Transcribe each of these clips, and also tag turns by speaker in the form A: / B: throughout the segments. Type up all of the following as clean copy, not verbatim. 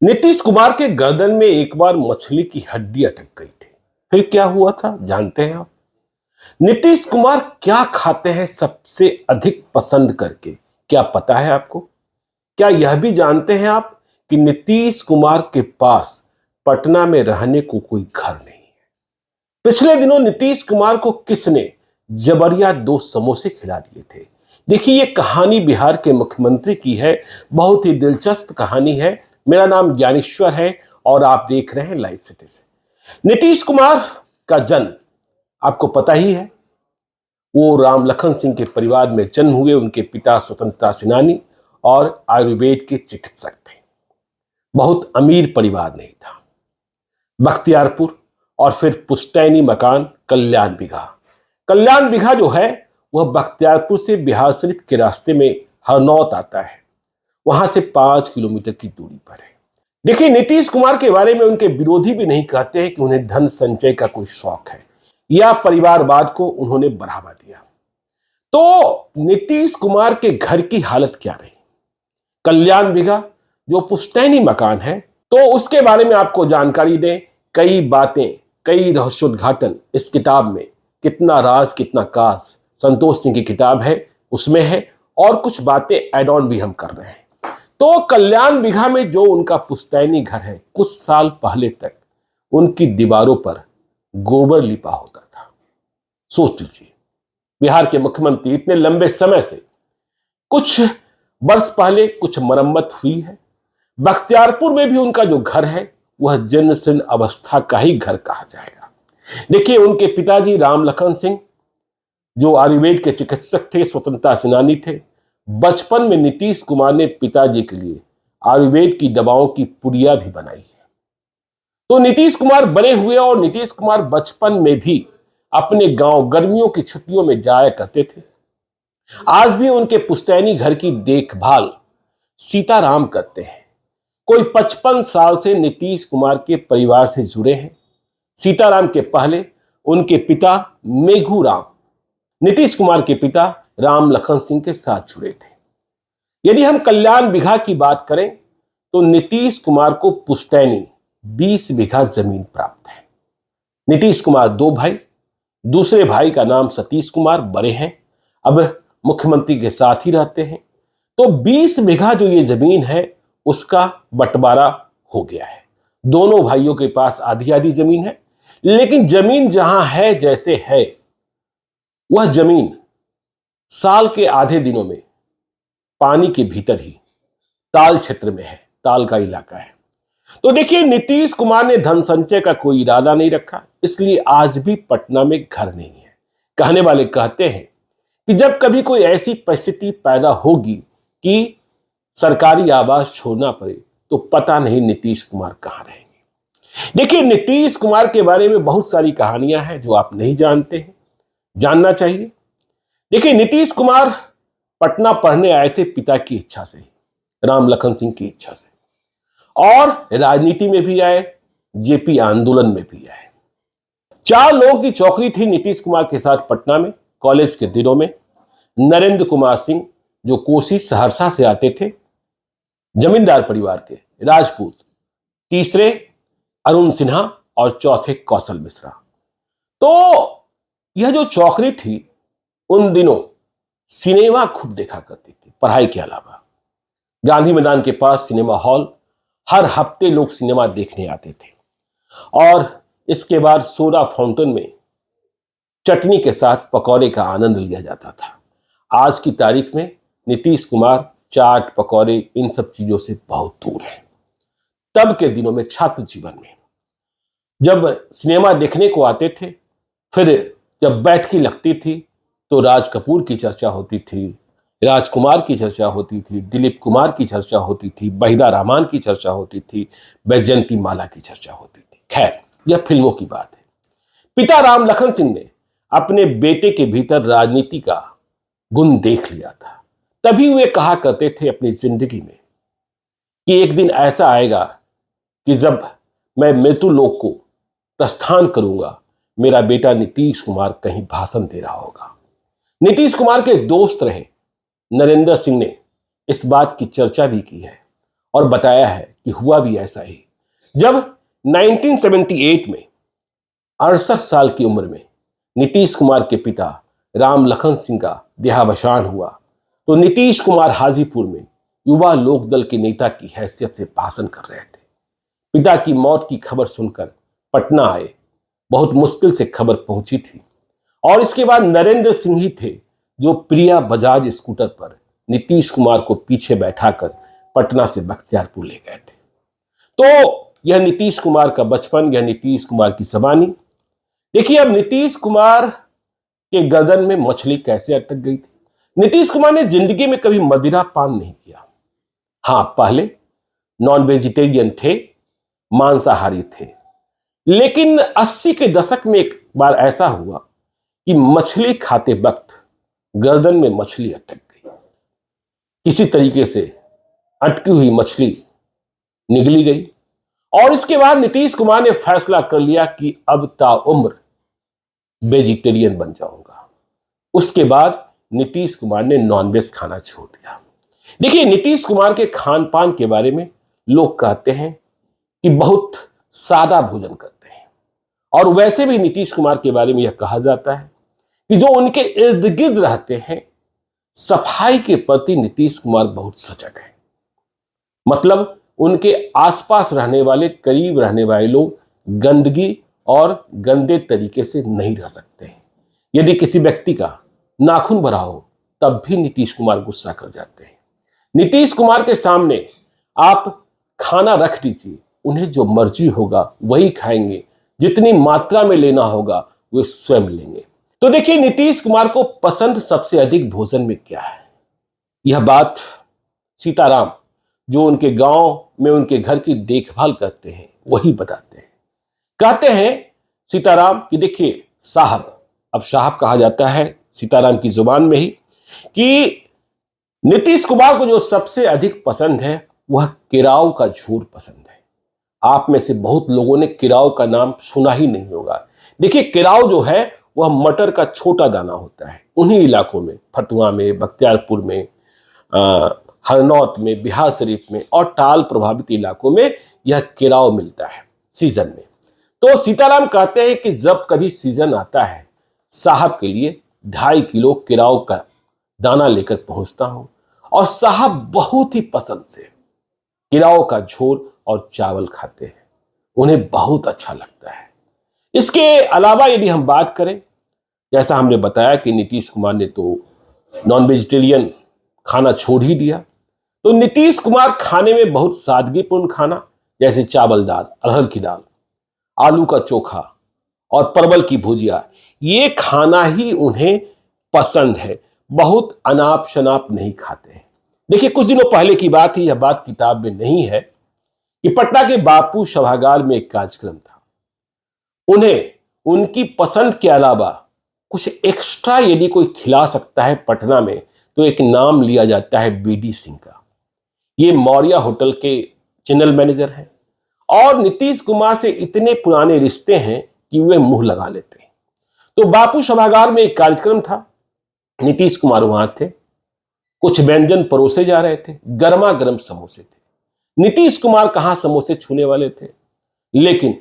A: नीतीश कुमार के गर्दन में एक बार मछली की हड्डी अटक गई थी। फिर क्या हुआ था जानते हैं आप? नीतीश कुमार क्या खाते हैं सबसे अधिक पसंद करके? क्या पता है आपको? क्या यह भी जानते हैं आप कि नीतीश कुमार के पास पटना में रहने को कोई घर नहीं है? पिछले दिनों नीतीश कुमार को किसने जबरिया 2 समोसे खिला दिए थे? देखिए, ये कहानी बिहार के मुख्यमंत्री की है। बहुत ही दिलचस्प कहानी है। मेरा नाम ज्ञानेश्वर है और आप देख रहे हैं लाइव सिटी से। नीतीश कुमार का जन्म आपको पता ही है। वो राम लखन सिंह के परिवार में जन्म हुए। उनके पिता स्वतंत्रता सेनानी और आयुर्वेद के चिकित्सक थे। बहुत अमीर परिवार नहीं था। बख्तियारपुर और फिर पुश्तैनी मकान कल्याण बिघा। कल्याण बिघा जो है वह बख्तियारपुर से बिहार शरीफ के रास्ते में हरनौत आता है। वहां से 5 किलोमीटर की दूरी पर है। देखिए, नीतीश कुमार के बारे में उनके विरोधी भी नहीं कहते हैं कि उन्हें धन संचय का कोई शौक है या परिवारवाद को उन्होंने बढ़ावा दिया। तो नीतीश कुमार के घर की हालत क्या रही? कल्याण बिघा जो पुश्तैनी मकान है, तो उसके बारे में आपको जानकारी दें। कई बातें, कई रहस्योद्घाटन इस किताब में। कितना राज कितना काज, संतोष सिंह की किताब है, उसमें है। और कुछ बातें एड ऑन भी हम कर रहे हैं। तो कल्याण बिघा में जो उनका पुश्तैनी घर है, कुछ साल पहले तक उनकी दीवारों पर गोबर लिपा होता था। सोच लीजिए, बिहार के मुख्यमंत्री इतने लंबे समय से, कुछ वर्ष पहले कुछ मरम्मत हुई है। बख्तियारपुर में भी उनका जो घर है वह जीर्ण शीर्ण अवस्था का ही घर कहा जाएगा। देखिए, उनके पिताजी राम लखन सिंह जो आयुर्वेद के चिकित्सक थे, स्वतंत्रता सेनानी थे। बचपन में नीतीश कुमार ने पिताजी के लिए आयुर्वेद की दवाओं की पुड़िया भी बनाई है। तो नीतीश कुमार बड़े हुए और नीतीश कुमार बचपन में भी अपने गांव गर्मियों की छुट्टियों में जाया करते थे। आज भी उनके पुश्तैनी घर की देखभाल सीताराम करते हैं। कोई 55 साल से नीतीश कुमार के परिवार से जुड़े हैं। सीताराम के पहले उनके पिता मेघूराम नीतीश कुमार के पिता राम लखन सिंह के साथ जुड़े थे। यदि हम कल्याण बिघा की बात करें तो नीतीश कुमार को पुश्तैनी 20 बीघा जमीन प्राप्त है। नीतीश कुमार 2 भाई, दूसरे भाई का नाम सतीश कुमार, बड़े हैं, अब मुख्यमंत्री के साथ ही रहते हैं। तो 20 बीघा जो ये जमीन है उसका बंटवारा हो गया है। दोनों भाइयों के पास आधी आधी जमीन है। लेकिन जमीन जहां है जैसे है, वह जमीन साल के आधे दिनों में पानी के भीतर ही ताल क्षेत्र में है, ताल का इलाका है। तो देखिए, नीतीश कुमार ने धन संचय का कोई इरादा नहीं रखा, इसलिए आज भी पटना में घर नहीं है। कहने वाले कहते हैं कि जब कभी कोई ऐसी परिस्थिति पैदा होगी कि सरकारी आवास छोड़ना पड़े तो पता नहीं नीतीश कुमार कहां रहेंगे। देखिए, नीतीश कुमार के बारे में बहुत सारी कहानियां हैं जो आप नहीं जानते हैं, जानना चाहिए। देखिए, नीतीश कुमार पटना पढ़ने आए थे पिता की इच्छा से, राम लखन सिंह की इच्छा से, और राजनीति में भी आए, जेपी आंदोलन में भी आए। 4 लोगों की चौकरी थी नीतीश कुमार के साथ पटना में कॉलेज के दिनों में। नरेंद्र कुमार सिंह जो कोसी सहरसा से आते थे, जमींदार परिवार के, राजपूत। तीसरे अरुण सिन्हा और चौथे कौशल मिश्रा। तो यह जो चौकरी थी उन दिनों सिनेमा खूब देखा करती थी पढ़ाई के अलावा। गांधी मैदान के पास सिनेमा हॉल, हर हफ्ते लोग सिनेमा देखने आते थे। और इसके बाद सोडा फाउंटेन में चटनी के साथ पकौड़े का आनंद लिया जाता था। आज की तारीख में नीतीश कुमार चाट पकौड़े इन सब चीजों से बहुत दूर है। तब के दिनों में छात्र जीवन में जब सिनेमा देखने को आते थे, फिर जब बैठकी लगती थी तो राज कपूर की चर्चा होती थी, राजकुमार की चर्चा होती थी, दिलीप कुमार की चर्चा होती थी, वहीदा रहमान की चर्चा होती थी, वैजयंती माला की चर्चा होती थी। खैर, यह फिल्मों की बात है। पिता राम लखन सिंह ने अपने बेटे के भीतर राजनीति का गुण देख लिया था। तभी वे कहा करते थे अपनी जिंदगी में कि एक दिन ऐसा आएगा कि जब मैं मृत्यु लोक को प्रस्थान करूंगा, मेरा बेटा नीतीश कुमार कहीं भाषण दे रहा होगा। नीतीश कुमार के दोस्त रहे नरेंद्र सिंह ने इस बात की चर्चा भी की है और बताया है कि हुआ भी ऐसा ही। जब 1978 में 68 साल की उम्र में नीतीश कुमार के पिता राम लखन सिंह का देहावसान हुआ तो नीतीश कुमार हाजीपुर में युवा लोकदल के नेता की हैसियत से भाषण कर रहे थे। पिता की मौत की खबर सुनकर पटना आए। बहुत मुश्किल से खबर पहुंची थी और इसके बाद नरेंद्र सिंह ही थे जो प्रिया बजाज स्कूटर पर नीतीश कुमार को पीछे बैठाकर पटना से बख्तियारपुर ले गए थे। तो यह नीतीश कुमार का बचपन, यह नीतीश कुमार की जवानी। देखिए अब नीतीश कुमार के गर्दन में मछली कैसे अटक गई थी। नीतीश कुमार ने जिंदगी में कभी मदिरा पान नहीं किया। हाँ, पहले नॉन वेजिटेरियन थे, मांसाहारी थे, लेकिन 80 के दशक में एक बार ऐसा हुआ कि मछली खाते वक्त गर्दन में मछली अटक गई। किसी तरीके से अटकी हुई मछली निगली गई और इसके बाद नीतीश कुमार ने फैसला कर लिया कि अब ताउम्र वेजिटेरियन बन जाऊंगा। उसके बाद नीतीश कुमार ने नॉनवेज खाना छोड़ दिया। देखिए नीतीश कुमार के खान पान के बारे में लोग कहते हैं कि बहुत सादा भोजन करते हैं और वैसे भी नीतीश कुमार के बारे में यह कहा जाता है कि जो उनके इर्द गिर्द रहते हैं सफाई के प्रति नीतीश कुमार बहुत सजग है। मतलब उनके आसपास रहने वाले, करीब रहने वाले लोग गंदगी और गंदे तरीके से नहीं रह सकते हैं। यदि किसी व्यक्ति का नाखून भरा हो तब भी नीतीश कुमार गुस्सा कर जाते हैं। नीतीश कुमार के सामने आप खाना रख दीजिए, उन्हें जो मर्जी होगा वही खाएंगे, जितनी मात्रा में लेना होगा वे स्वयं लेंगे। तो देखिए नीतीश कुमार को पसंद सबसे अधिक भोजन में क्या है, यह बात सीताराम जो उनके गांव में उनके घर की देखभाल करते हैं वही बताते हैं। कहते हैं सीताराम कि देखिए साहब, अब साहब कहा जाता है सीताराम की जुबान में ही, कि नीतीश कुमार को जो सबसे अधिक पसंद है वह केराव का झोर पसंद है। आप में से बहुत लोगों ने केराव का नाम सुना ही नहीं होगा। देखिए केराव जो है वह मटर का छोटा दाना होता है। उन्हीं इलाकों में, फतुहा में, बख्तियारपुर में, हरनौत में, बिहार शरीफ में और टाल प्रभावित इलाकों में यह केराव मिलता है सीजन में। तो सीताराम कहते हैं कि जब कभी सीजन आता है साहब के लिए 2.5 किलो केराव का दाना लेकर पहुंचता हूं और साहब बहुत ही पसंद से केराव का झोल और चावल खाते हैं, उन्हें बहुत अच्छा लगता है। इसके अलावा यदि हम बात करें, जैसा हमने बताया कि नीतीश कुमार ने तो नॉन वेजिटेरियन खाना छोड़ ही दिया, तो नीतीश कुमार खाने में बहुत सादगीपूर्ण खाना जैसे चावल दाल, अरहर की दाल, आलू का चोखा और परवल की भुजिया, ये खाना ही उन्हें पसंद है। बहुत अनाप शनाप नहीं खाते हैं। देखिए कुछ दिनों पहले की बात ही, यह बात किताब में नहीं है, कि पटना के बापू सभागार में एक कार्यक्रम था। उन्हें उनकी पसंद के अलावा कुछ एक्स्ट्रा यदि कोई खिला सकता है पटना में तो एक नाम लिया जाता है बीडी सिंह का। ये मौर्या होटल के चैनल मैनेजर हैं और नीतीश कुमार से इतने पुराने रिश्ते हैं कि वे मुंह लगा लेते हैं। तो बापू सभागार में एक कार्यक्रम था, नीतीश कुमार वहां थे, कुछ व्यंजन परोसे जा रहे थे, गर्मा गर्म समोसे थे। नीतीश कुमार कहां समोसे छूने वाले थे, लेकिन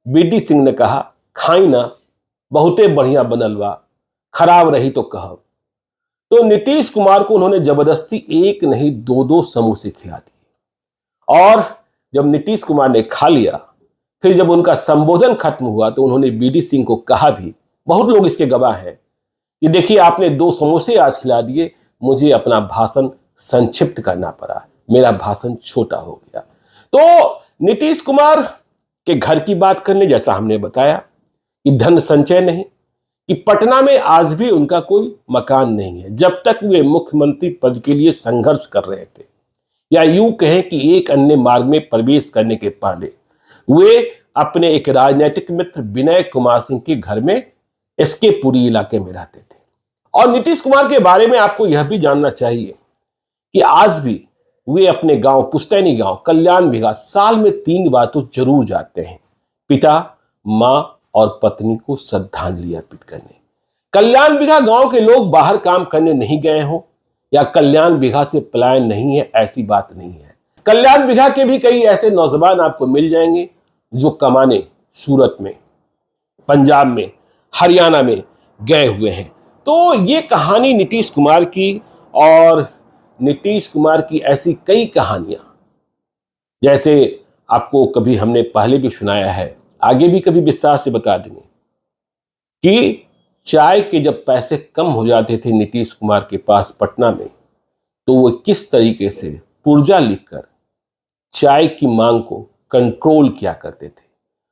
A: बीडी सिंह ने कहा खाई ना, बहुते बढ़िया बनल बा, खराब रही तो कहब। तो नीतीश कुमार को उन्होंने जबरदस्ती एक नहीं 2-2 समोसे खिला दिए और जब नीतीश कुमार ने खा लिया, फिर जब उनका संबोधन खत्म हुआ तो उन्होंने बीडी सिंह को कहा भी, बहुत लोग इसके गवाह हैं, कि देखिए आपने 2 समोसे आज खिला दिए, मुझे अपना भाषण संक्षिप्त करना पड़ा, मेरा भाषण छोटा हो गया। तो नीतीश कुमार के घर की बात करने, जैसा हमने बताया कि धन संचय नहीं, कि पटना में आज भी उनका कोई मकान नहीं है। जब तक वे मुख्यमंत्री पद के लिए संघर्ष कर रहे थे, या यूं कहें कि एक अन्य मार्ग में प्रवेश करने के पहले वे अपने एक राजनीतिक मित्र विनय कुमार सिंह के घर में एसके पुरी इलाके में रहते थे। और नीतीश कुमार के बारे में आपको यह भी जानना चाहिए कि आज भी वे अपने गांव, पुश्तैनी गांव कल्याण बिघा, साल में 3 बार तो जरूर जाते हैं, पिता, मां और पत्नी को श्रद्धांजलि अर्पित करने। कल्याण बिघा गांव के लोग बाहर काम करने नहीं गए हों या कल्याण बिघा से पलायन नहीं है, ऐसी बात नहीं है। कल्याण बिघा के भी कई ऐसे नौजवान आपको मिल जाएंगे जो कमाने सूरत में, पंजाब में, हरियाणा में गए हुए हैं। तो ये कहानी नीतीश कुमार की, और नीतीश कुमार की ऐसी कई कहानियां, जैसे आपको कभी हमने पहले भी सुनाया है, आगे भी कभी विस्तार से बता देंगे कि चाय के जब पैसे कम हो जाते थे नीतीश कुमार के पास पटना में, तो वो किस तरीके से पुर्जा लिखकर चाय की मांग को कंट्रोल किया करते थे।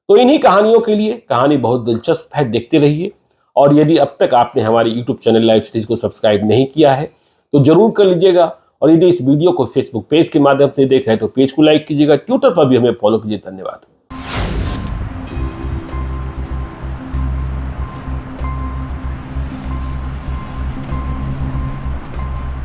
A: तो इन्हीं कहानियों के लिए, कहानी बहुत दिलचस्प है, देखते रहिए। और यदि अब तक आपने हमारे YouTube चैनल लाइव स्टेज को सब्सक्राइब नहीं किया है तो जरूर कर लीजिएगा। और यदि इस वीडियो को फेसबुक पेज के माध्यम से देख रहे हैं तो पेज को लाइक कीजिएगा, ट्विटर पर भी हमें फॉलो कीजिए। धन्यवाद।